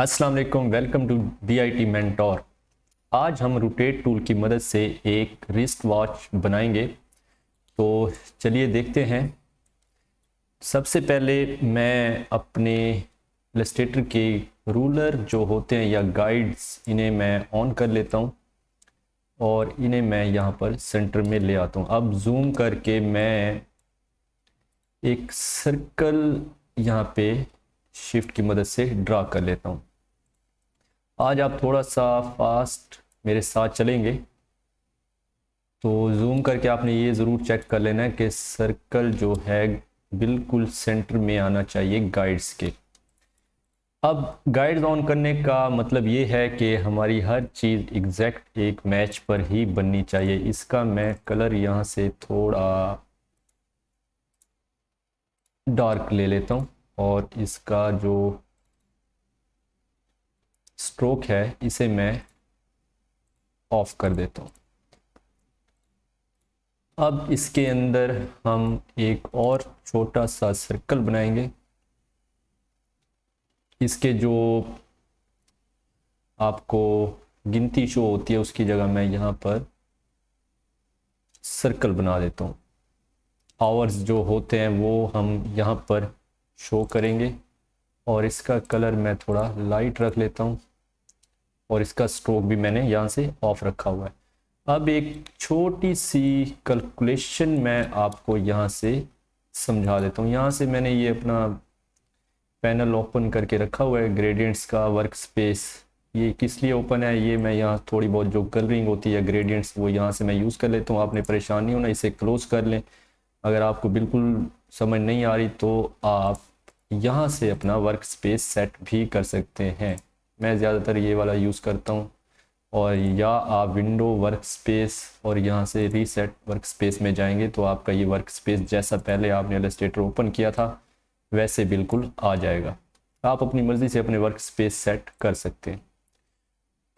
अस्सलाम वालेकुम, welcome to BIT mentor. आज हम रोटेट टूल की मदद से एक रिस्ट वॉच बनाएंगे। तो चलिए देखते हैं। सबसे पहले मैं अपने इलस्ट्रेटर के रूलर जो होते हैं या गाइड्स, इन्हें मैं ऑन कर लेता हूँ और इन्हें मैं यहाँ पर सेंटर में ले आता हूँ। अब जूम करके मैं एक सर्कल यहाँ पे शिफ्ट की मदद से ड्रा कर लेता हूँ। आज आप थोड़ा सा फास्ट मेरे साथ चलेंगे तो जूम करके आपने ये ज़रूर चेक कर लेना है कि सर्कल जो है बिल्कुल सेंटर में आना चाहिए गाइड्स के। अब गाइड्स ऑन करने का मतलब ये है कि हमारी हर चीज़ एग्जैक्ट एक मैच पर ही बननी चाहिए। इसका मैं कलर यहाँ से थोड़ा डार्क ले लेता हूँ और इसका जो स्ट्रोक है इसे मैं ऑफ कर देता हूँ। अब इसके अंदर हम एक और छोटा सा सर्कल बनाएंगे। इसके जो आपको गिनती शो होती है उसकी जगह मैं यहाँ पर सर्कल बना देता हूँ। आवर्स जो होते हैं वो हम यहाँ पर शो करेंगे और इसका कलर मैं थोड़ा लाइट रख लेता हूँ और इसका स्ट्रोक भी मैंने यहाँ से ऑफ रखा हुआ है। अब एक छोटी सी कैलकुलेशन मैं आपको यहाँ से समझा देता हूँ। यहाँ से मैंने ये अपना पैनल ओपन करके रखा हुआ है ग्रेडियंट्स का वर्क स्पेस। ये किस लिए ओपन है, ये मैं यहाँ थोड़ी बहुत जो कलरिंग होती है ग्रेडियंट्स वो यहाँ से मैं यूज़ कर लेता हूँ। आपने परेशान नहीं होना, इसे क्लोज कर लें। अगर आपको बिल्कुल समझ नहीं आ रही तो आप यहाँ से अपना वर्क स्पेस सेट भी कर सकते हैं। मैं ज़्यादातर ये वाला यूज़ करता हूँ। और या आप विंडो वर्क स्पेस और यहाँ से रीसेट वर्क स्पेस में जाएंगे तो आपका ये वर्क स्पेस जैसा पहले आपने इलस्ट्रेटर ओपन किया था वैसे बिल्कुल आ जाएगा। आप अपनी मर्ज़ी से अपने वर्क स्पेस सेट कर सकते हैं।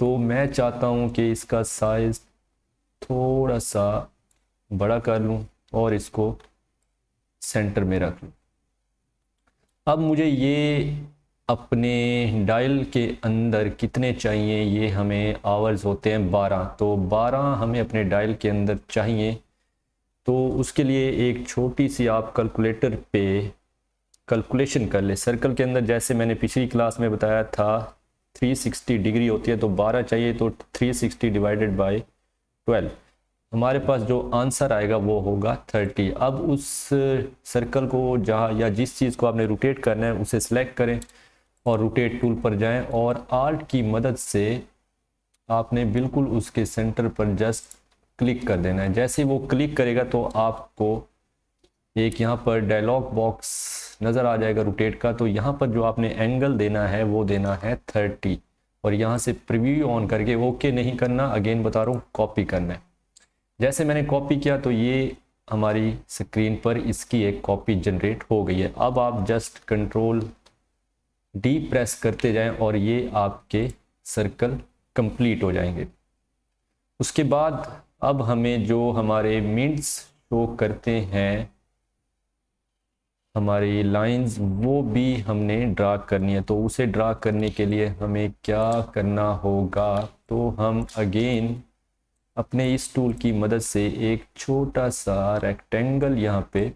तो मैं चाहता हूँ कि इसका साइज़ थोड़ा सा बड़ा कर लूँ और इसको सेंटर में रख लूँ। अब मुझे ये अपने डायल के अंदर कितने चाहिए, ये हमें आवर्स होते हैं 12, तो 12 हमें अपने डायल के अंदर चाहिए। तो उसके लिए एक छोटी सी आप कैलकुलेटर पे कैलकुलेशन कर ले। सर्कल के अंदर जैसे मैंने पिछली क्लास में बताया था 360 डिग्री होती है, तो 12 चाहिए तो 360 डिवाइडेड बाय 12 हमारे पास जो आंसर आएगा वो होगा 30। अब उस सर्कल को जहाँ या जिस चीज़ को आपने रोटेट करना है उसे सिलेक्ट करें और रोटेट टूल पर जाएं और आल्ट की मदद से आपने बिल्कुल उसके सेंटर पर जस्ट क्लिक कर देना है। जैसे वो क्लिक करेगा तो आपको एक यहाँ पर डायलॉग बॉक्स नज़र आ जाएगा रोटेट का। तो यहाँ पर जो आपने एंगल देना है वो देना है 30 और यहाँ से प्रीव्यू ऑन करके ओके नहीं करना, अगेन बता रहा हूँ, कॉपी करना है। जैसे मैंने कॉपी किया तो ये हमारी स्क्रीन पर इसकी एक कॉपी जनरेट हो गई है। अब आप जस्ट कंट्रोल डी प्रेस करते जाएं और ये आपके सर्कल कंप्लीट हो जाएंगे। उसके बाद अब हमें जो हमारे मिनट्स शो करते हैं, हमारी लाइंस, वो भी हमने ड्रा करनी है। तो उसे ड्रा करने के लिए हमें क्या करना होगा, तो हम अगेन अपने इस टूल की मदद से एक छोटा सा रेक्टेंगल यहाँ पे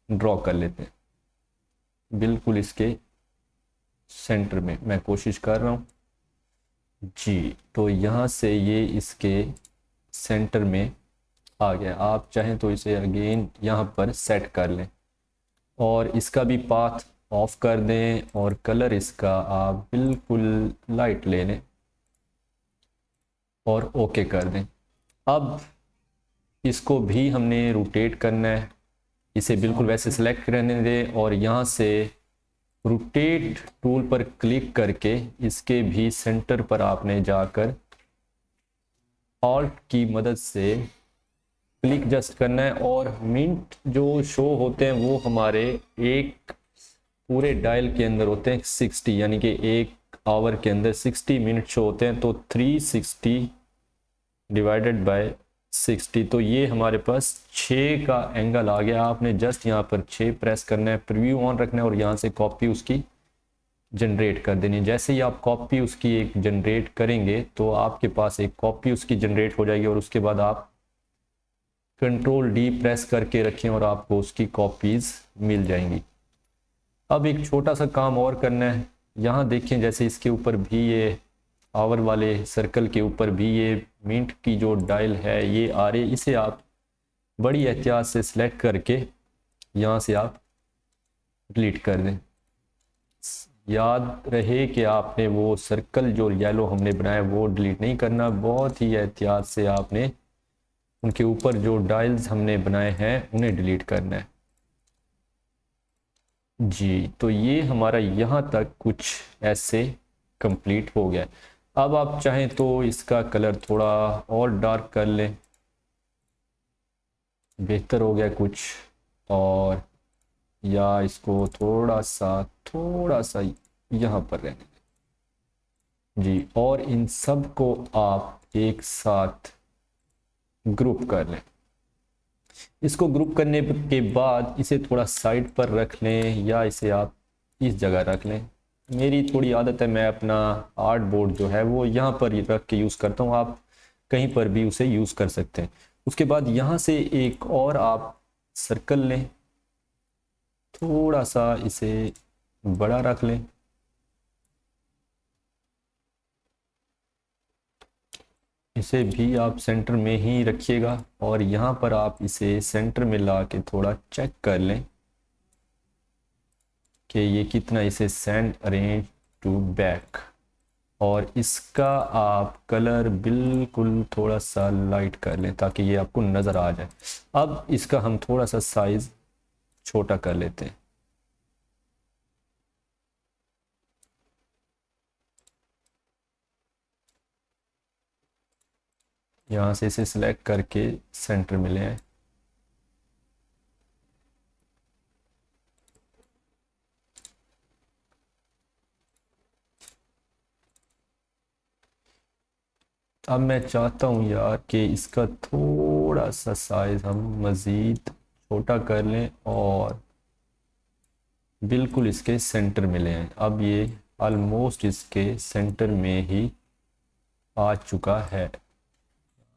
ड्रॉ कर लेते हैं। बिल्कुल इसके सेंटर में मैं कोशिश कर रहा हूँ जी। तो यहाँ से ये इसके सेंटर में आ गया। आप चाहें तो इसे अगेन यहाँ पर सेट कर लें और इसका भी पाथ ऑफ कर दें और कलर इसका आप बिल्कुल लाइट ले लें और ओके कर दें। अब इसको भी हमने रोटेट करना है, इसे बिल्कुल वैसे सिलेक्ट रहने दें और यहाँ से रोटेट टूल पर क्लिक करके इसके भी सेंटर पर आपने जाकर ऑल्ट की मदद से क्लिक जस्ट करना है और मिनट जो शो होते हैं वो हमारे एक पूरे डायल के अंदर होते हैं 60, यानी कि एक आवर के अंदर 60 मिनट शो होते हैं। तो 360 डिवाइडेड बाय 60, तो ये हमारे पास 6 का एंगल आ गया। आपने जस्ट यहाँ पर 6 प्रेस करना है, प्रीव्यू ऑन रखना है और यहाँ से कॉपी उसकी जनरेट कर देनी। जैसे ही आप कॉपी उसकी एक जनरेट करेंगे तो आपके पास एक कॉपी उसकी जनरेट हो जाएगी, और उसके बाद आप कंट्रोल डी प्रेस करके रखें और आपको उसकी कॉपीज मिल जाएंगी। अब एक छोटा सा काम और करना है। यहाँ देखें, जैसे इसके ऊपर भी ये आवर वाले सर्कल के ऊपर भी ये मिंट की जो डायल है ये आ रही, इसे आप बड़ी एहतियात से सिलेक्ट करके यहाँ से आप डिलीट कर दें। याद रहे कि आपने वो सर्कल जो येलो हमने बनाया वो डिलीट नहीं करना, बहुत ही एहतियात से आपने उनके ऊपर जो डायल्स हमने बनाए हैं उन्हें डिलीट करना है जी। तो ये हमारा यहाँ तक कुछ ऐसे कंप्लीट हो गया। अब आप चाहें तो इसका कलर थोड़ा और डार्क कर लें, बेहतर हो गया कुछ, और या इसको थोड़ा सा यहाँ पर रहने दें जी। और इन सब को आप एक साथ ग्रुप कर लें। इसको ग्रुप करने के बाद इसे थोड़ा साइड पर रख लें, या इसे आप इस जगह रख लें। मेरी थोड़ी आदत है, मैं अपना आर्ट बोर्ड जो है वो यहाँ पर रख के यूज़ करता हूँ, आप कहीं पर भी उसे यूज़ कर सकते हैं। उसके बाद यहाँ से एक और आप सर्कल लें, थोड़ा सा इसे बड़ा रख लें, इसे भी आप सेंटर में ही रखिएगा, और यहाँ पर आप इसे सेंटर में ला के थोड़ा चेक कर लें कि ये कितना, इसे सेंड अरेंज टू बैक, और इसका आप कलर बिल्कुल थोड़ा सा लाइट कर लें ताकि ये आपको नज़र आ जाए। अब इसका हम थोड़ा सा साइज़ छोटा कर लेते हैं। यहाँ से इसे सिलेक्ट करके सेंटर में ले आए। अब मैं चाहता हूँ यार कि इसका थोड़ा सा साइज़ हम मज़ीद छोटा कर लें और बिल्कुल इसके सेंटर में ले आए। अब ये ऑलमोस्ट इसके सेंटर में ही आ चुका है।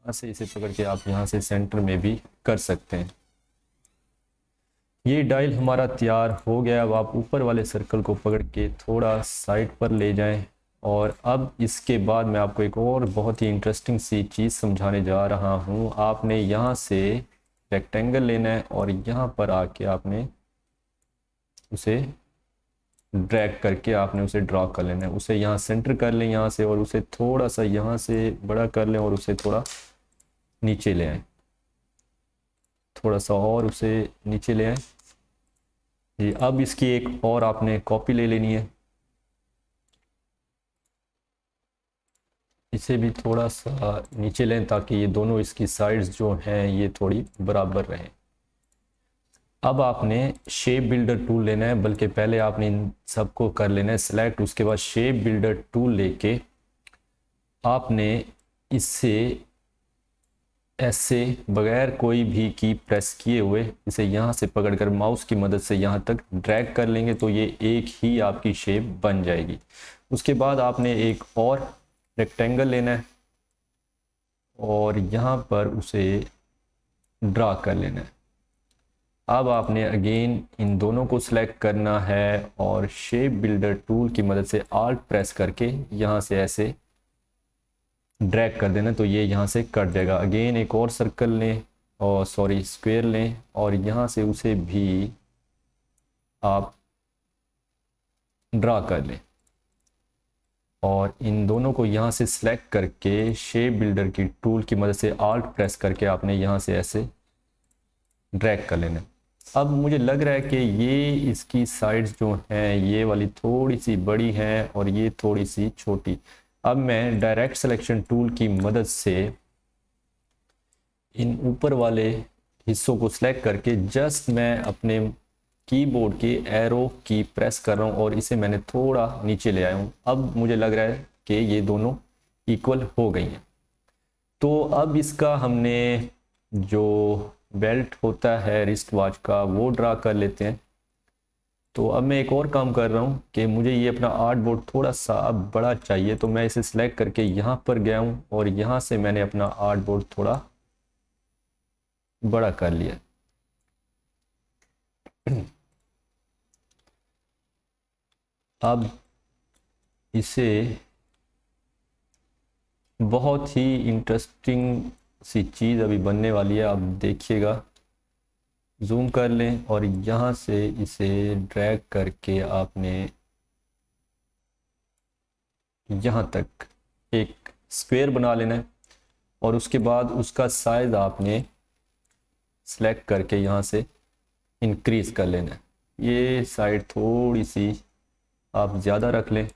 यहाँ से इसे पकड़ के आप यहाँ से सेंटर में भी कर सकते हैं। ये डायल हमारा तैयार हो गया। अब आप ऊपर वाले सर्कल को पकड़ के थोड़ा साइड पर ले जाएं, और अब इसके बाद मैं आपको एक और बहुत ही इंटरेस्टिंग सी चीज़ समझाने जा रहा हूँ। आपने यहाँ से रेक्टेंगल लेना है और यहाँ पर आके आपने उसे ड्रैग करके आपने उसे ड्रा कर लेना है। उसे यहाँ सेंटर कर लें यहाँ से, और उसे थोड़ा सा यहाँ से बड़ा कर लें और उसे थोड़ा नीचे ले आए, थोड़ा सा और उसे नीचे ले आए जी। अब इसकी एक और आपने कॉपी ले लेनी है, इसे भी थोड़ा सा नीचे लें ताकि ये दोनों इसकी साइड्स जो हैं ये थोड़ी बराबर रहें। अब आपने शेप बिल्डर टूल लेना है, बल्कि पहले आपने इन सबको कर लेना है सिलेक्ट। उसके बाद शेप बिल्डर टूल लेके आपने इससे ऐसे बगैर कोई भी की प्रेस किए हुए इसे यहाँ से पकड़कर माउस की मदद से यहाँ तक ड्रैग कर लेंगे तो ये एक ही आपकी शेप बन जाएगी। उसके बाद आपने एक और रेक्टेंगल लेना है और यहाँ पर उसे ड्रा कर लेना है। अब आपने अगेन इन दोनों को सिलेक्ट करना है और शेप बिल्डर टूल की मदद से आल्ट प्रेस करके यहाँ से ऐसे ड्रैग कर देना, तो ये यहाँ से कट जाएगा। अगेन एक और सर्कल लें और सॉरी स्क्वायर लें और यहाँ से उसे भी आप ड्रा कर लें, और इन दोनों को यहाँ से सिलेक्ट करके शेप बिल्डर की टूल की मदद से आल्ट प्रेस करके आपने यहाँ से ऐसे ड्रैग कर लेना। अब मुझे लग रहा है कि ये इसकी साइड्स जो हैं ये वाली थोड़ी सी बड़ी हैं और ये थोड़ी सी छोटी। अब मैं डायरेक्ट सिलेक्शन टूल की मदद से इन ऊपर वाले हिस्सों को सिलेक्ट करके जस्ट मैं अपने कीबोर्ड की एरो की प्रेस कर रहा हूँ और इसे मैंने थोड़ा नीचे ले आया हूँ। अब मुझे लग रहा है कि ये दोनों इक्वल हो गई हैं। तो अब इसका हमने जो बेल्ट होता है रिस्ट वॉच का वो ड्रा कर लेते हैं। तो अब मैं एक और काम कर रहा हूँ कि मुझे ये अपना आर्ट बोर्ड थोड़ा सा अब बड़ा चाहिए, तो मैं इसे सिलेक्ट करके यहाँ पर गया हूँ और यहाँ से मैंने अपना आर्ट बोर्ड थोड़ा बड़ा कर लिया। अब इसे बहुत ही इंटरेस्टिंग सी चीज़ अभी बनने वाली है, आप देखिएगा। जूम कर लें और यहाँ से इसे ड्रैग करके आपने यहाँ तक एक स्क्वायर बना लेना है और उसके बाद उसका साइज़ आपने सेलेक्ट करके यहाँ से इंक्रीज कर लेना है। ये साइड थोड़ी सी आप ज़्यादा रख लें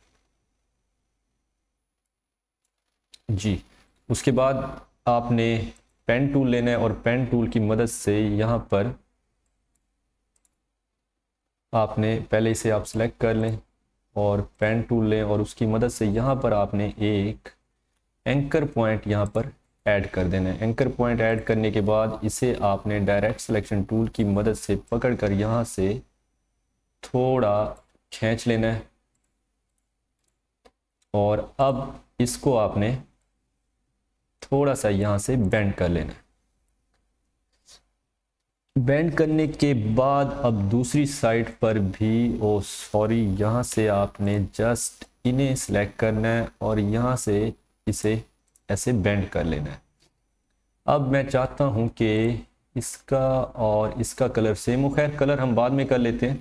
जी। उसके बाद आपने पेन टूल लेना है और पेन टूल की मदद से यहाँ पर आपने पहले इसे आप सेलेक्ट कर लें और पेन टूल लें और उसकी मदद से यहाँ पर आपने एक एंकर पॉइंट यहाँ पर ऐड कर देना है। एंकर पॉइंट ऐड करने के बाद इसे आपने डायरेक्ट सिलेक्शन टूल की मदद से पकड़ कर यहाँ से थोड़ा खींच लेना है और अब इसको आपने थोड़ा सा यहाँ से बेंड कर लेना है। बेंड करने के बाद अब दूसरी साइड पर भी सॉरी, यहाँ से आपने जस्ट इन्हें सेलेक्ट करना है और यहाँ से इसे ऐसे बेंड कर लेना है। अब मैं चाहता हूँ कि इसका और इसका कलर सेम हो। खैर कलर हम बाद में कर लेते हैं,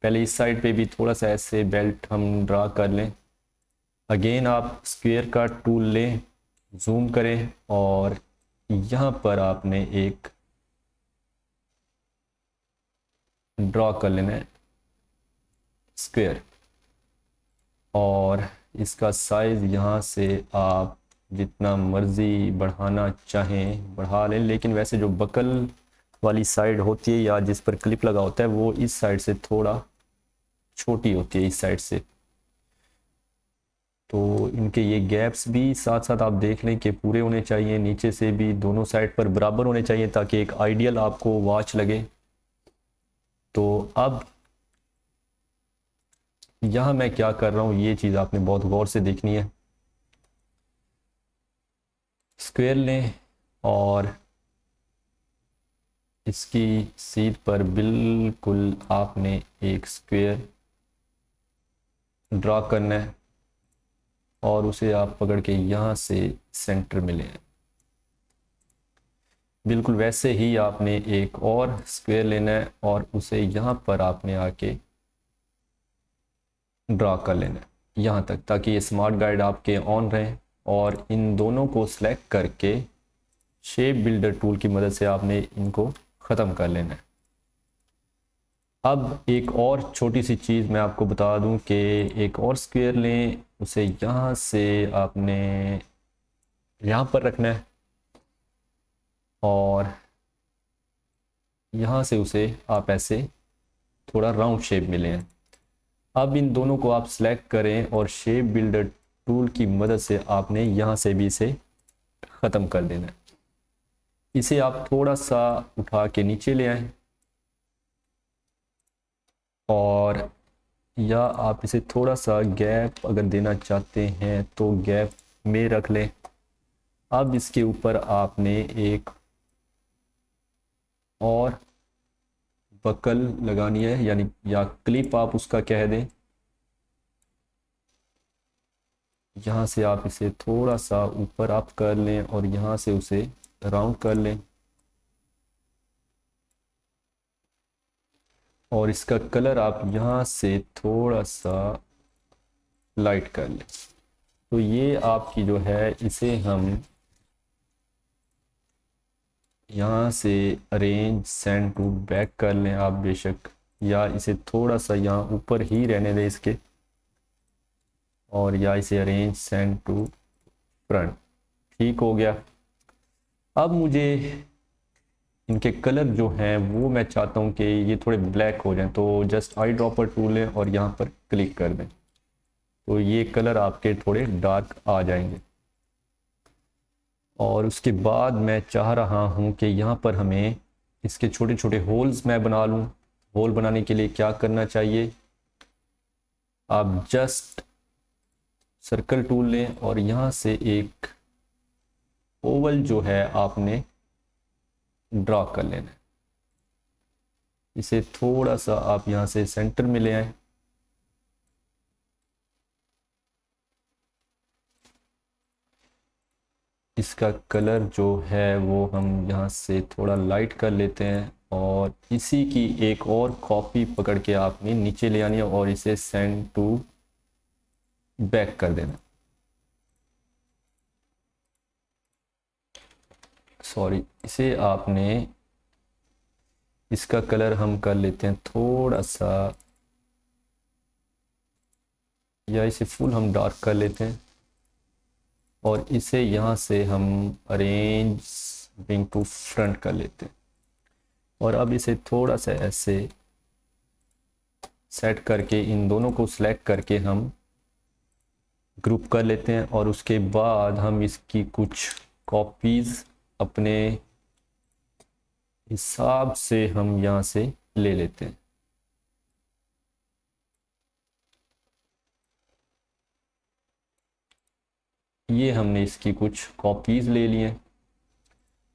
पहले इस साइड पे भी थोड़ा सा ऐसे बेल्ट हम ड्रा कर लें। अगेन आप स्क्वायर का टूल लें, जूम करें और यहाँ पर आपने एक ड्रॉ कर लेना है स्क्वायर और इसका साइज़ यहाँ से आप जितना मर्ज़ी बढ़ाना चाहें बढ़ा लें, लेकिन वैसे जो बकल वाली साइड होती है या जिस पर क्लिप लगा होता है वो इस साइड से थोड़ा छोटी होती है इस साइड से। तो इनके ये गैप्स भी साथ साथ आप देख लें कि पूरे होने चाहिए, नीचे से भी दोनों साइड पर बराबर होने चाहिए ताकि एक आइडियल आपको वॉच लगे। तो अब यहाँ मैं क्या कर रहा हूँ ये चीज़ आपने बहुत गौर से देखनी है। स्क्वायर लें और इसकी सीध पर बिल्कुल आपने एक स्क्वायर ड्रा करना है और उसे आप पकड़ के यहाँ से सेंटर में लें। बिल्कुल वैसे ही आपने एक और स्क्वायर लेना है और उसे यहाँ पर आपने आके ड्रा कर लेना है यहाँ तक, ताकि ये स्मार्ट गाइड आपके ऑन रहें। और इन दोनों को सिलेक्ट करके शेप बिल्डर टूल की मदद से आपने इनको ख़त्म कर लेना है। अब एक और छोटी सी चीज़ मैं आपको बता दूं कि एक और स्क्वायर लें, उसे यहाँ से आपने यहाँ पर रखना है और यहाँ से उसे आप ऐसे थोड़ा राउंड शेप में लें। अब इन दोनों को आप सिलेक्ट करें और शेप बिल्डर टूल की मदद से आपने यहाँ से भी इसे ख़त्म कर देना है। इसे आप थोड़ा सा उठा के नीचे ले आएं और या आप इसे थोड़ा सा गैप अगर देना चाहते हैं तो गैप में रख लें। अब इसके ऊपर आपने एक और बकल लगानी है, यानी या क्लिप आप उसका कह दें। यहाँ से आप इसे थोड़ा सा ऊपर अप कर लें और यहाँ से उसे राउंड कर लें और इसका कलर आप यहाँ से थोड़ा सा लाइट कर लें। तो ये आपकी जो है इसे हम यहाँ से अरेंज सेंड टू बैक कर लें आप बेशक, या इसे थोड़ा सा यहाँ ऊपर ही रहने दें इसके, और या इसे अरेंज सेंड टू फ्रंट। ठीक हो गया। अब मुझे इनके कलर जो हैं वो मैं चाहता हूँ कि ये थोड़े ब्लैक हो जाएं, तो जस्ट आई ड्रॉपर टूल लें और यहाँ पर क्लिक कर दें तो ये कलर आपके थोड़े डार्क आ जाएंगे। और उसके बाद मैं चाह रहा हूँ कि यहाँ पर हमें इसके छोटे छोटे होल्स मैं बना लूँ। होल बनाने के लिए क्या करना चाहिए, आप जस्ट सर्कल टूल लें और यहाँ से एक ओवल जो है आपने ड्रॉ कर लेना है। इसे थोड़ा सा आप यहाँ से सेंटर में ले आए। इसका कलर जो है वो हम यहाँ से थोड़ा लाइट कर लेते हैं और इसी की एक और कॉपी पकड़ के आपने नीचे ले आनी है और इसे सेंड टू बैक कर देना। सॉरी, इसे आपने, इसका कलर हम कर लेते हैं थोड़ा सा, या इसे फुल हम डार्क कर लेते हैं और इसे यहाँ से हम अरेंज ब्रिंग टू फ्रंट कर लेते हैं और अब इसे थोड़ा सा ऐसे सेट करके इन दोनों को सिलेक्ट करके हम ग्रुप कर लेते हैं और उसके बाद हम इसकी कुछ कॉपीज अपने हिसाब से हम यहाँ से ले लेते हैं। ये हमने इसकी कुछ कॉपीज ले लिए।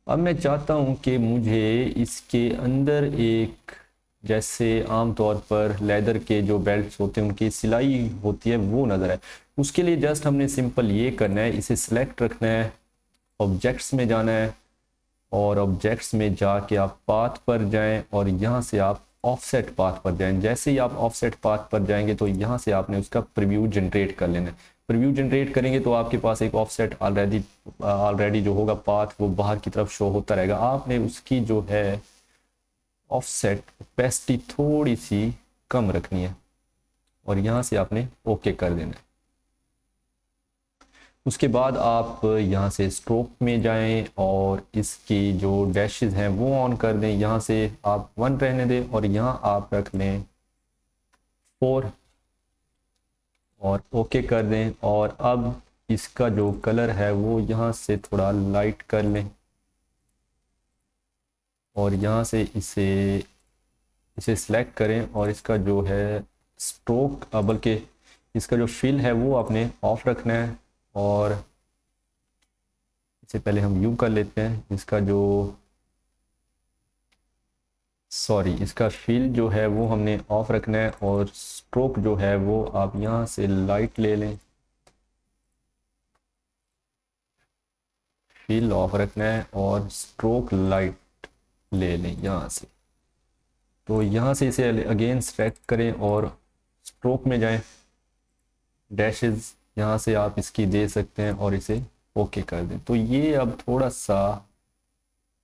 अब मैं चाहता हूँ कि मुझे इसके अंदर एक, जैसे आमतौर पर लेदर के जो बेल्ट्स होते हैं उनकी सिलाई होती है वो नज़र आए। उसके लिए जस्ट हमने सिंपल ये करना है, इसे सिलेक्ट रखना है, ऑब्जेक्ट्स में जाना है और ऑब्जेक्ट्स में जाके आप पाथ पर जाएं और यहाँ से आप ऑफसेट पाथ पर जाएं। जैसे ही आप ऑफसेट पाथ पर जाएंगे तो यहाँ से आपने उसका प्रीव्यू जनरेट कर लेना है। प्रीव्यू जनरेट करेंगे तो आपके पास एक ऑफसेट ऑलरेडी जो होगा पाथ वो बाहर की तरफ शो होता रहेगा। आपने उसकी जो है ऑफसेट ओपेसिटी थोड़ी सी कम रखनी है और यहाँ से आपने ओके कर देना है। उसके बाद आप यहाँ से स्ट्रोक में जाएं और इसकी जो डैशेस हैं वो ऑन कर दें। यहाँ से आप 1 रहने दें और यहाँ आप रख लें 4 और ओके कर दें। और अब इसका जो कलर है वो यहाँ से थोड़ा लाइट कर लें और यहाँ से इसे सिलेक्ट करें और इसका जो है स्ट्रोक, बल्कि इसका जो फिल है वो आपने ऑफ रखना है और इसे पहले हम यू कर लेते हैं। इसका जो इसका फिल जो है वो हमने ऑफ रखना है और स्ट्रोक जो है वो आप यहाँ से लाइट ले लें, फिल ऑफ रखना है और स्ट्रोक लाइट ले लें यहाँ से। तो यहाँ से इसे अगेन सेलेक्ट करें और स्ट्रोक में जाएं, डैशेस यहाँ से आप इसकी दे सकते हैं और इसे ओके कर दें। तो ये अब थोड़ा सा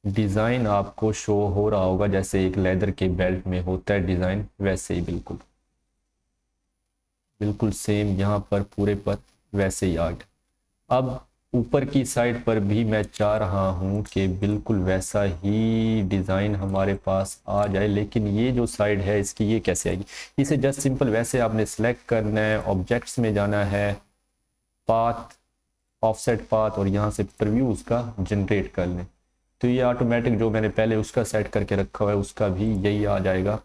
डिज़ाइन आपको शो हो रहा होगा जैसे एक लेदर के बेल्ट में होता है डिज़ाइन, वैसे ही बिल्कुल सेम यहाँ पर पूरे पर वैसे ही आ गया। अब ऊपर की साइड पर भी मैं चाह रहा हूँ कि बिल्कुल वैसा ही डिज़ाइन हमारे पास आ जाए, लेकिन ये जो साइड है इसकी ये कैसे आएगी। इसे जस्ट सिंपल वैसे आपने सेलेक्ट करना है, ऑब्जेक्ट्स में जाना है, पाथ, ऑफसेट पाथ और यहाँ से प्रीव्यू उसका जनरेट कर लें। तो ये ऑटोमेटिक जो मैंने पहले उसका सेट करके रखा हुआ है उसका भी यही आ जाएगा।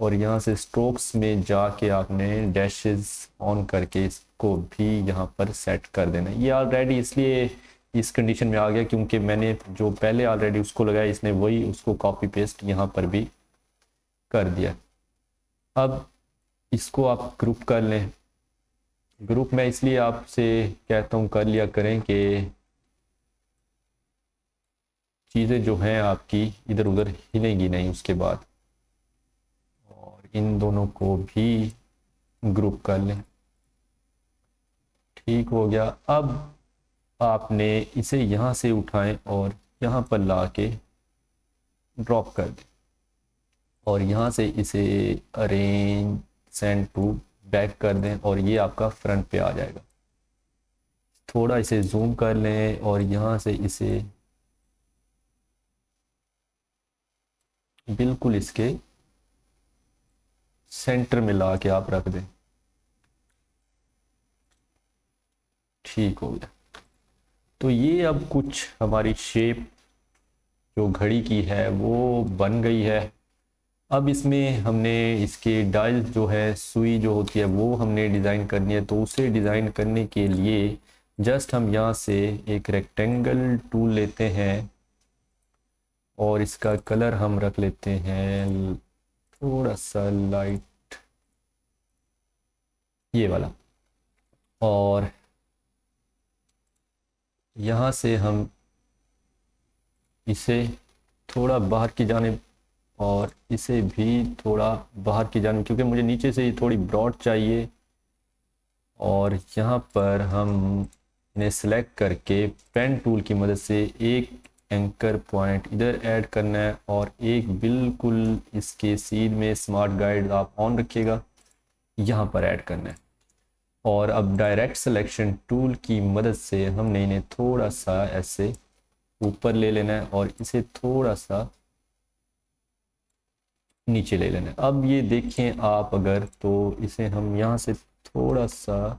और यहाँ से स्ट्रोक्स में जाके आपने डैशेस ऑन करके इसको भी यहाँ पर सेट कर देना। ये ऑलरेडी इसलिए इस कंडीशन में आ गया क्योंकि मैंने जो पहले ऑलरेडी उसको लगाया, इसने वही उसको कॉपी पेस्ट यहाँ पर भी कर दिया। अब इसको आप ग्रुप कर लें। ग्रुप में इसलिए आपसे कहता हूँ कर लिया करें कि चीज़ें जो हैं आपकी इधर उधर हिलेंगी नहीं उसके बाद। और इन दोनों को भी ग्रुप कर लें, ठीक हो गया। अब आपने इसे यहाँ से उठाएं और यहाँ पर ला के ड्रॉप कर दें और यहाँ से इसे अरेंज सेंड टू बैक कर दें और ये आपका फ्रंट पे आ जाएगा। थोड़ा इसे जूम कर लें और यहाँ से इसे बिल्कुल इसके सेंटर में ला के आप रख दें, ठीक हो गया। तो ये अब कुछ हमारी शेप जो घड़ी की है वो बन गई है। अब इसमें हमने इसके डायल जो है, सुई जो होती है वो हमने डिज़ाइन करनी है। तो उसे डिज़ाइन करने के लिए जस्ट हम यहाँ से एक रेक्टेंगल टूल लेते हैं और इसका कलर हम रख लेते हैं थोड़ा सा लाइट, ये वाला। और यहाँ से हम इसे थोड़ा बाहर की जानिब और इसे भी थोड़ा बाहर की जानिब, क्योंकि मुझे नीचे से थोड़ी ब्रॉड चाहिए। और यहाँ पर हम इन्हें सेलेक्ट करके पेन टूल की मदद से एक एंकर पॉइंट इधर ऐड करना है और एक बिल्कुल इसके सीध में स्मार्ट गाइड आप ऑन रखिएगा, यहाँ पर ऐड करना है। और अब डायरेक्ट सिलेक्शन टूल की मदद से हमने इन्हें थोड़ा सा ऐसे ऊपर ले लेना है और इसे थोड़ा सा नीचे ले लेना है। अब ये देखें आप अगर, तो इसे हम यहाँ से थोड़ा सा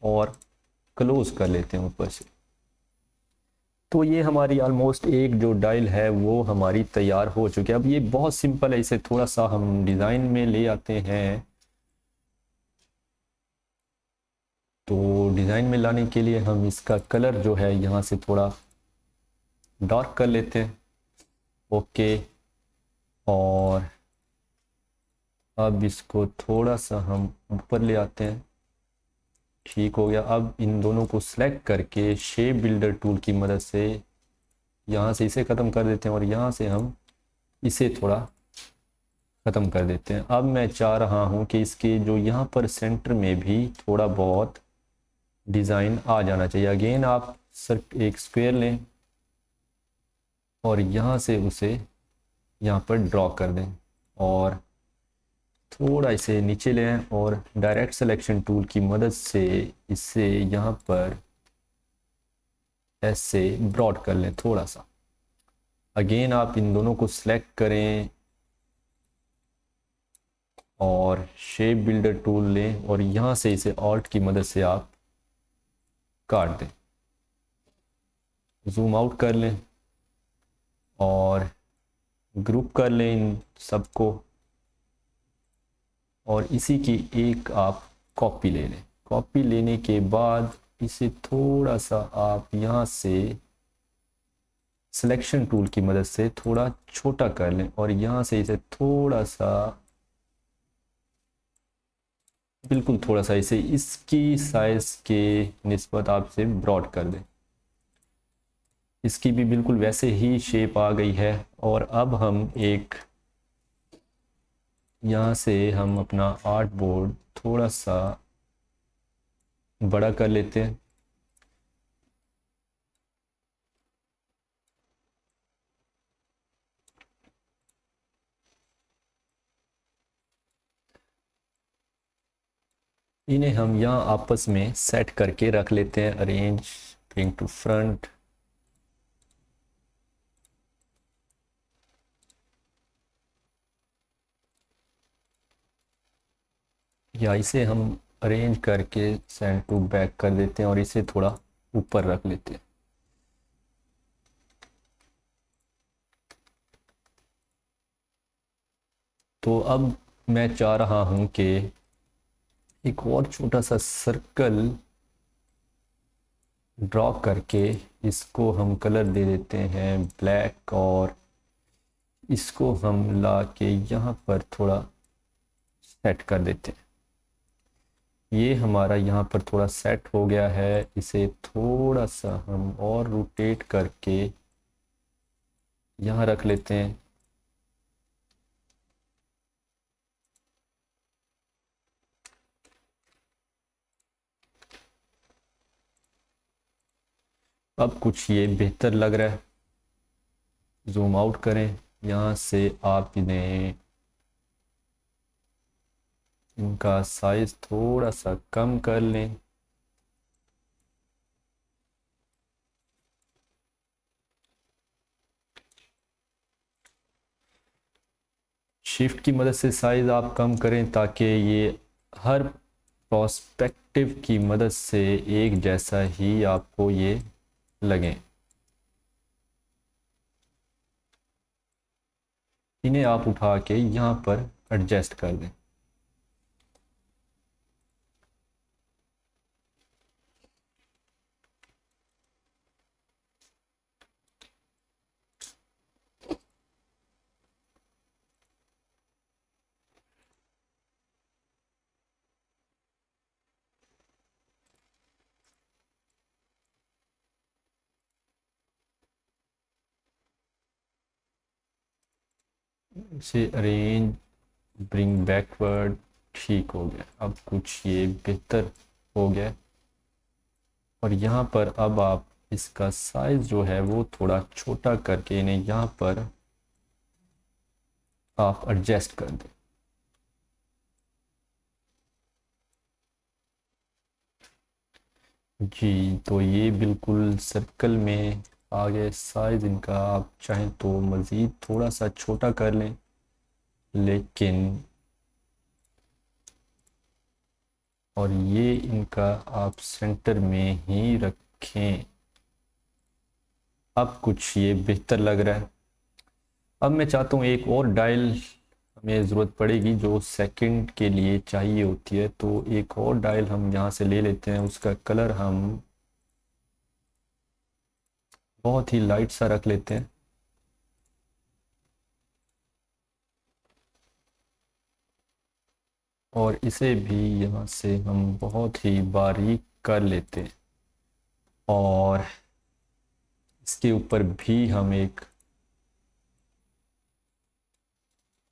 और क्लोज कर लेते हैं ऊपर से। तो ये हमारी ऑलमोस्ट एक जो डायल है वो हमारी तैयार हो चुकी है। अब ये बहुत सिंपल है, इसे थोड़ा सा हम डिज़ाइन में ले आते हैं। तो डिज़ाइन में लाने के लिए हम इसका कलर जो है यहाँ से थोड़ा डार्क कर लेते हैं। ओके, और अब इसको थोड़ा सा हम ऊपर ले आते हैं। ठीक हो गया। अब इन दोनों को सिलेक्ट करके शेप बिल्डर टूल की मदद से यहाँ से इसे ख़त्म कर देते हैं और यहाँ से हम इसे थोड़ा ख़त्म कर देते हैं। अब मैं चाह रहा हूँ कि इसके जो यहाँ पर सेंटर में भी थोड़ा बहुत डिज़ाइन आ जाना चाहिए। अगेन आप एक स्क्वायर लें और यहाँ से उसे यहाँ पर ड्रॉ कर दें और थोड़ा इसे नीचे ले आएं और डायरेक्ट सिलेक्शन टूल की मदद से इसे यहाँ पर ऐसे ब्रॉड कर लें थोड़ा सा। अगेन आप इन दोनों को सिलेक्ट करें और शेप बिल्डर टूल लें और यहाँ से इसे ऑल्ट की मदद से आप काट दें, जूम आउट कर लें और ग्रुप कर लें इन सबको और इसी की एक आप कॉपी ले लें। कॉपी लेने के बाद इसे थोड़ा सा आप यहाँ से सिलेक्शन टूल की मदद से थोड़ा छोटा कर लें और यहाँ से इसे थोड़ा सा, बिल्कुल थोड़ा सा इसे इसकी साइज के निस्बत आप इसे ब्रॉड कर दें। इसकी भी बिल्कुल वैसे ही शेप आ गई है। और अब हम एक यहाँ से हम अपना आर्ट बोर्ड थोड़ा सा बड़ा कर लेते हैं। इन्हें हम यहाँ आपस में सेट करके रख लेते हैं। अरेंज, ब्रिंग टू फ्रंट, या इसे हम अरेंज करके सेंड टू बैक कर देते हैं और इसे थोड़ा ऊपर रख लेते हैं। तो अब मैं चाह रहा हूँ कि एक और छोटा सा सर्कल ड्रॉ करके इसको हम कलर दे देते हैं ब्लैक और इसको हम ला के यहाँ पर थोड़ा सेट कर देते हैं। ये हमारा यहाँ पर थोड़ा सेट हो गया है। इसे थोड़ा सा हम और रोटेट करके यहाँ रख लेते हैं। अब कुछ ये बेहतर लग रहा है। जूम आउट करें, यहाँ से आप इन्हें, इनका साइज थोड़ा सा कम कर लें। शिफ्ट की मदद से साइज आप कम करें ताकि ये हर प्रोस्पेक्टिव की मदद से एक जैसा ही आपको ये लगे। इन्हें आप उठा के यहाँ पर एडजस्ट कर दें। इसे अरेंज, ब्रिंग बैकवर्ड, ठीक हो गया। अब कुछ ये बेहतर हो गया। और यहाँ पर अब आप इसका साइज जो है वो थोड़ा छोटा करके इन्हें यहाँ पर आप एडजस्ट कर दें। जी, तो ये बिल्कुल सर्कल में आ गए। साइज इनका आप चाहें तो मज़ीद थोड़ा सा छोटा कर लें, लेकिन और ये इनका आप सेंटर में ही रखें। अब कुछ ये बेहतर लग रहा है। अब मैं चाहता हूँ एक और डायल हमें ज़रूरत पड़ेगी जो सेकंड के लिए चाहिए होती है, तो एक और डायल हम यहाँ से ले लेते हैं। उसका कलर हम बहुत ही लाइट सा रख लेते हैं। और इसे भी यहाँ से हम बहुत ही बारीक कर लेते हैं। और इसके ऊपर भी हम एक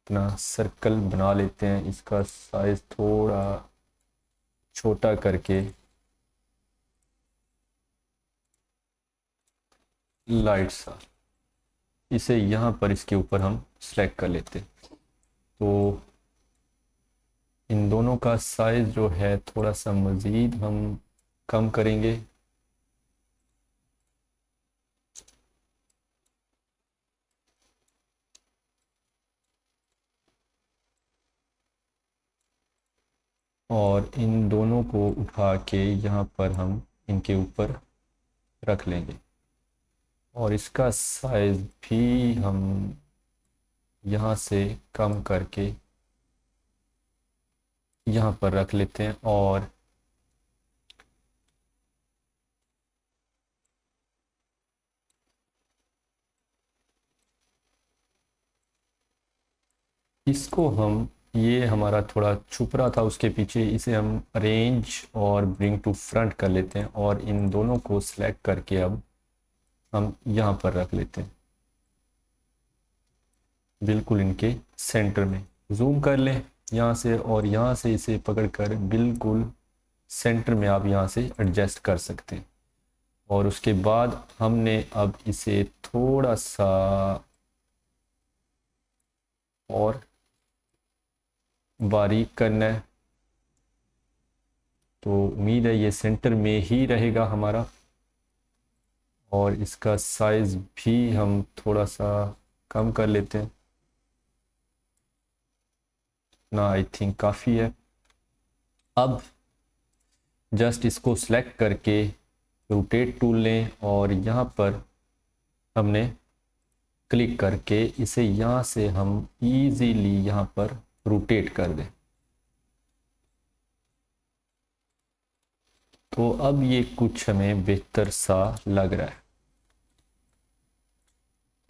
अपना सर्कल बना लेते हैं। इसका साइज थोड़ा छोटा करके लाइट सा इसे यहाँ पर इसके ऊपर हम सेलेक्ट कर लेते हैं। तो इन दोनों का साइज जो है थोड़ा सा मज़ीद हम कम करेंगे। और इन दोनों को उठा के यहाँ पर हम इनके ऊपर रख लेंगे। और इसका साइज भी हम यहाँ से कम करके यहाँ पर रख लेते हैं। और इसको हम, ये हमारा थोड़ा छुप रहा था उसके पीछे, इसे हम अरेंज और ब्रिंग टू फ्रंट कर लेते हैं। और इन दोनों को सिलेक्ट करके अब हम यहाँ पर रख लेते हैं, बिल्कुल इनके सेंटर में। जूम कर लें यहाँ से, और यहाँ से इसे पकड़कर बिल्कुल सेंटर में आप यहाँ से एडजस्ट कर सकते हैं। और उसके बाद हमने अब इसे थोड़ा सा और बारीक करना है। तो उम्मीद है ये सेंटर में ही रहेगा हमारा। और इसका साइज भी हम थोड़ा सा कम कर लेते हैं ना, आई थिंक काफ़ी है। अब जस्ट इसको सेलेक्ट करके रोटेट टूल लें और यहाँ पर हमने क्लिक करके इसे यहाँ से हम इजीली यहाँ पर रोटेट कर दें। तो अब ये कुछ हमें बेहतर सा लग रहा है।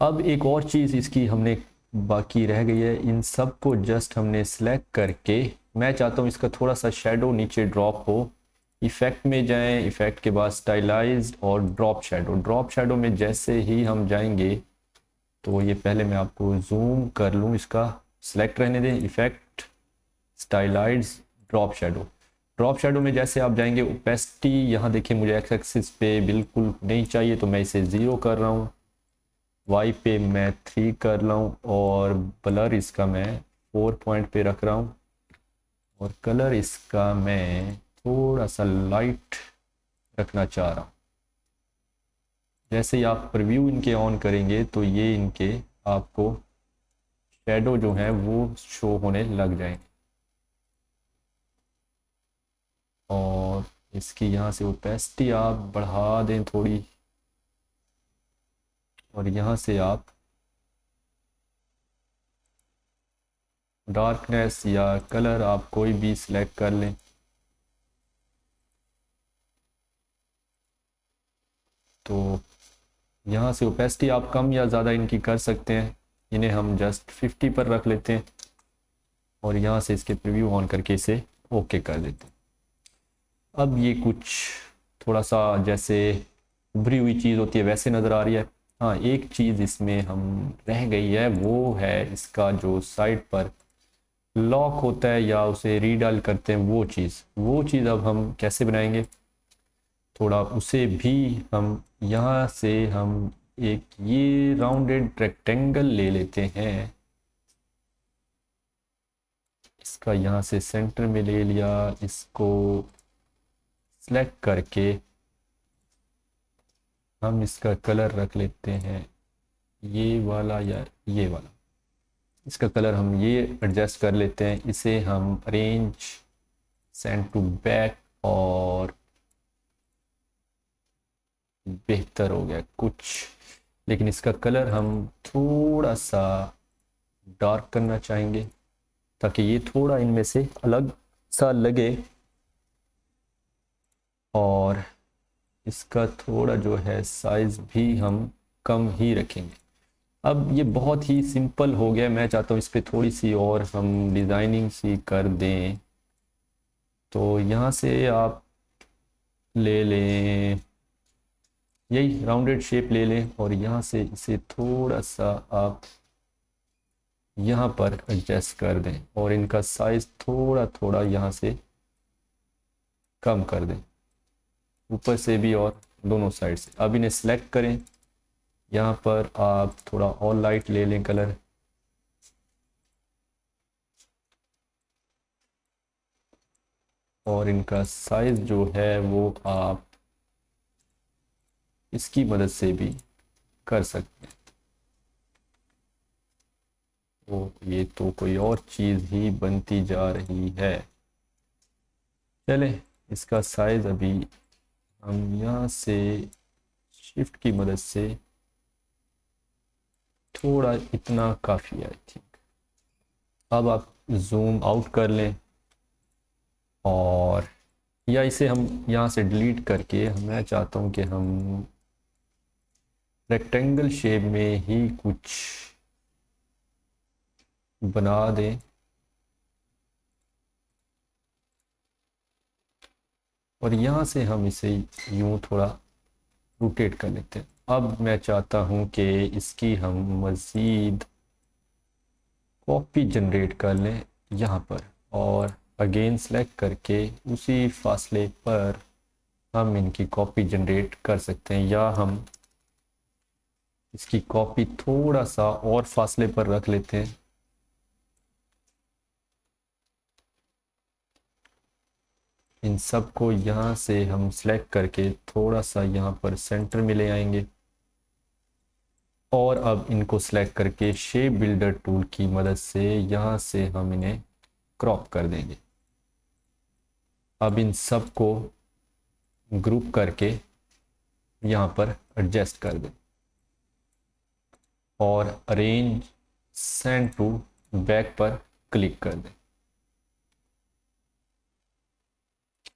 अब एक और चीज़ इसकी हमने बाकी रह गई है। इन सब को जस्ट हमने सेलेक्ट करके, मैं चाहता हूँ इसका थोड़ा सा शेडो नीचे ड्रॉप हो। इफ़ेक्ट में जाएं, इफ़ेक्ट के बाद स्टाइलाइज्ड और ड्रॉप शेडो। ड्रॉप शेडो में जैसे ही हम जाएंगे, तो ये पहले मैं आपको जूम कर लूँ, इसका सेलेक्ट रहने दें, effect, stylised, drop shadow. Drop shadow में जैसे आप जाएंगे, ओपेसिटी यहाँ देखिए मुझे एक्स एक्सिस पे बिल्कुल नहीं चाहिए, तो मैं इसे 0 कर रहा हूँ। वाई पे मैं 3 कर रहा हूँ। और ब्लर इसका मैं 4 पॉइंट पे रख रहा हूँ। और कलर इसका मैं थोड़ा सा लाइट रखना चाह रहा हूँ। जैसे ही आप प्रीव्यू इनके ऑन करेंगे, तो ये इनके आपको शेडो जो है वो शो होने लग जाएंगे। और इसकी यहाँ से ओपेसिटी आप बढ़ा दें थोड़ी, और यहाँ से आप डार्कनेस या कलर आप कोई भी सिलेक्ट कर लें। तो यहाँ से ओपेसिटी आप कम या ज़्यादा इनकी कर सकते हैं। इन्हें हम जस्ट 50 पर रख लेते हैं और यहाँ से इसके प्रीव्यू ऑन करके इसे ओके कर देते हैं। अब ये कुछ थोड़ा सा जैसे उभरी हुई चीज़ होती है वैसे नज़र आ रही है। हाँ, एक चीज़ इसमें हम रह गई है, वो है इसका जो साइड पर लॉक होता है या उसे रीडायल करते हैं, वो चीज़ अब हम कैसे बनाएंगे, थोड़ा उसे भी हम यहाँ से हम एक ये राउंडेड रेक्टेंगल ले लेते हैं। इसका यहाँ से सेंटर में ले लिया, इसको सेलेक्ट करके हम इसका कलर रख लेते हैं ये वाला या ये वाला। इसका कलर हम ये एडजस्ट कर लेते हैं। इसे हम अरेंज सेंड टू बैक और बेहतर हो गया कुछ, लेकिन इसका कलर हम थोड़ा सा डार्क करना चाहेंगे ताकि ये थोड़ा इनमें से अलग सा लगे, और इसका थोड़ा जो है साइज भी हम कम ही रखेंगे। अब ये बहुत ही सिंपल हो गया, मैं चाहता हूँ इस पर थोड़ी सी और हम डिज़ाइनिंग सी कर दें। तो यहाँ से आप ले लें यही राउंडेड शेप ले लें और यहाँ से इसे थोड़ा सा आप यहाँ पर एडजस्ट कर दें और इनका साइज थोड़ा थोड़ा यहाँ से कम कर दें, ऊपर से भी और दोनों साइड से। अब इन्हें सेलेक्ट करें, यहाँ पर आप थोड़ा और लाइट ले लें कलर, और इनका साइज जो है वो आप इसकी मदद से भी कर सकते हैं। तो ये तो कोई और चीज़ ही बनती जा रही है। चले इसका साइज अभी हम यहाँ से शिफ्ट की मदद से थोड़ा इतना काफ़ी है, ठीक। अब आप जूम आउट कर लें और या इसे हम यहाँ से डिलीट करके मैं चाहता हूँ कि हम रेक्टेंगल शेप में ही कुछ बना दें। और यहाँ से हम इसे यूं थोड़ा रोटेट कर लेते हैं। अब मैं चाहता हूँ कि इसकी हम मज़ीद कॉपी जनरेट कर लें यहाँ पर, और अगेन सेलेक्ट करके उसी फासले पर हम इनकी कॉपी जनरेट कर सकते हैं, या हम इसकी कॉपी थोड़ा सा और फासले पर रख लेते हैं। इन सब को यहाँ से हम सेलेक्ट करके थोड़ा सा यहाँ पर सेंटर में ले आएंगे और अब इनको सेलेक्ट करके शेप बिल्डर टूल की मदद से यहाँ से हम इन्हें क्रॉप कर देंगे। अब इन सब को ग्रुप करके यहाँ पर एडजस्ट कर दें और अरेंज सेंड टू बैक पर क्लिक कर दें।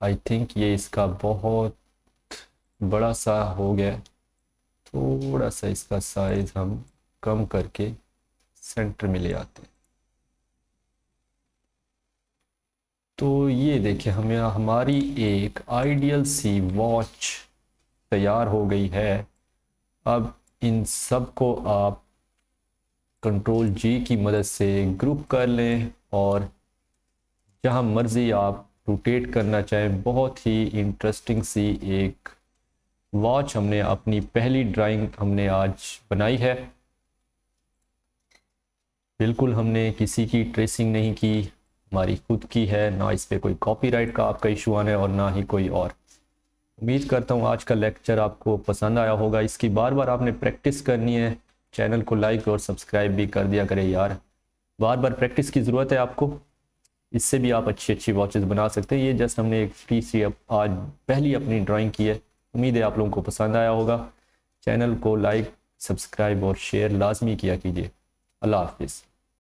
आई थिंक ये इसका बहुत बड़ा सा हो गया, थोड़ा सा इसका साइज हम कम करके सेंटर में ले आते हैं। तो ये देखिए हमें हमारी एक आइडियल सी वॉच तैयार हो गई है। अब इन सब को आप कंट्रोल जी की मदद से ग्रुप कर लें और जहाँ मर्ज़ी आप रोटेट करना चाहें। बहुत ही इंटरेस्टिंग सी एक वॉच हमने अपनी पहली ड्राइंग हमने आज बनाई है। बिल्कुल हमने किसी की ट्रेसिंग नहीं की, हमारी खुद की है, ना इस पर कोई कॉपीराइट का आपका इशू आना है और ना ही कोई और। उम्मीद करता हूँ आज का लेक्चर आपको पसंद आया होगा। इसकी बार बार आपने प्रैक्टिस करनी है। चैनल को लाइक और सब्सक्राइब भी कर दिया करें यार, बार बार प्रैक्टिस की ज़रूरत है आपको। इससे भी आप अच्छी अच्छी वॉचेस बना सकते हैं। ये जस्ट हमने एक फ्री सी आज पहली अपनी ड्राइंग की है। उम्मीद है आप लोगों को पसंद आया होगा। चैनल को लाइक, सब्सक्राइब और शेयर लाजमी किया कीजिए। अल्लाह हाफिज़।